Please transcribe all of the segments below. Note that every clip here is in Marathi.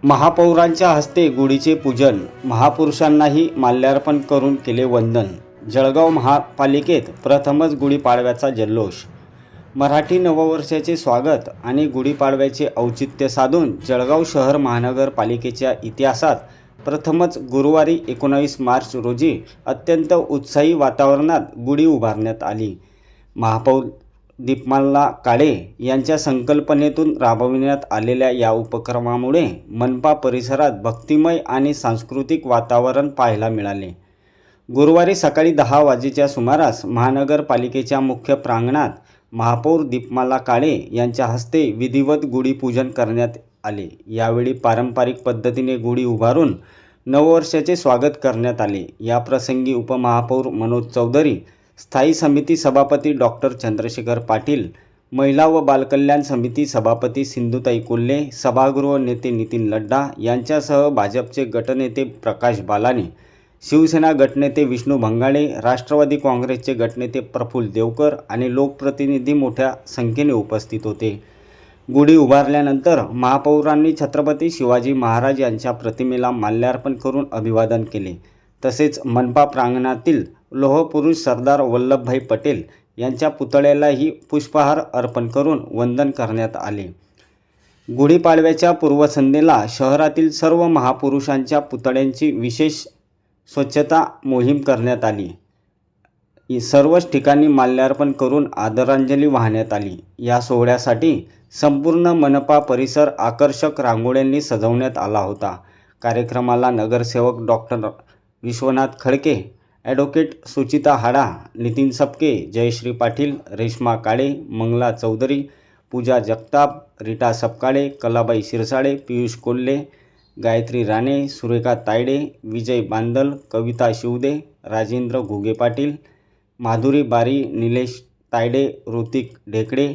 महापौरांच्या हस्ते गुढीचे पूजन, महापुरुषांनाही माल्यार्पण करून केले वंदन। जळगाव महापालिकेत प्रथमच गुढीपाडव्याचा जल्लोष। मराठी नववर्षाचे स्वागत आणि गुढीपाडव्याचे औचित्य साधून जळगाव शहर महानगरपालिकेच्या इतिहासात प्रथमच गुरुवारी 19 मार्च रोजी अत्यंत उत्साही वातावरणात गुढी उभारण्यात आली। महापौर दीपमाला काळे यांच्या संकल्पनेतून राबविण्यात आलेल्या या उपक्रमामुळे मनपा परिसरात भक्तिमय आणि सांस्कृतिक वातावरण पाहायला मिळाले। गुरुवारी सकाळी 10 वाजेच्या सुमारास महानगरपालिकेच्या मुख्य प्रांगणात महापौर दीपमाला काळे यांच्या हस्ते विधिवत गुढीपूजन करण्यात आले। यावेळी पारंपरिक पद्धतीने गुढी उभारून नववर्षाचे स्वागत करण्यात आले। या प्रसंगी उपमहापौर मनोज चौधरी, स्थायी समिती सभापती डॉक्टर चंद्रशेखर पाटील, महिला व बालकल्याण समिती सभापती सिंधुताई कोल्हे, सभागृह नेते नितीन लड्डा यांच्यासह भाजपचे गटनेते प्रकाश बालाने, शिवसेना गटनेते विष्णू भंगाळे, राष्ट्रवादी काँग्रेसचे गटनेते प्रफुल्ल देवकर आणि लोकप्रतिनिधी मोठ्या संख्येने उपस्थित होते। गुढी उभारल्यानंतर महापौरांनी छत्रपती शिवाजी महाराज यांच्या प्रतिमेला माल्यार्पण करून अभिवादन केले। तसेच मनपा प्रांगणातील लोहपुरुष सरदार वल्लभभाई पटेल यांच्या पुतळ्यालाही पुष्पहार अर्पण करून वंदन करण्यात आले। गुढीपाडव्याच्या पूर्वसंध्येला शहरातील सर्व महापुरुषांच्या पुतळ्यांची विशेष स्वच्छता मोहीम करण्यात आली। सर्वच ठिकाणी माल्यार्पण करून आदरांजली वाहण्यात आली। या सोहळ्यासाठी संपूर्ण मनपा परिसर आकर्षक रांगोळ्यांनी सजवण्यात आला होता। कार्यक्रमाला नगरसेवक डॉक्टर विश्वनाथ खडके, ॲडव्होकेट सुचिता हाडा, नितीन सपके, जयश्री पाटील, रेश्मा काळे, मंगला चौधरी, पूजा जगताप, रीटा सपकाळे, कलाबाई शिरसाळे, पियुष कोल्हे, गायत्री राणे, सुरेखा तायडे, विजय बांदल, कविता शिवदे, राजेंद्र घुगे पाटील, माधुरी बारी, निलेश तायडे, ऋतिक ढेकळे,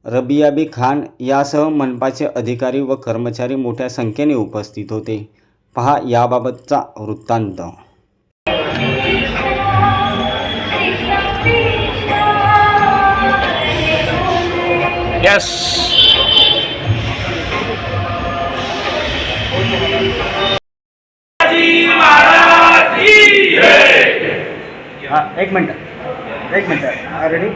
रबियाबी खान यासह मनपाचे अधिकारी व कर्मचारी मोठ्या संख्येने उपस्थित होते। पहा याबाबतचा वृत्तांत। यस एक मिनट रेडी।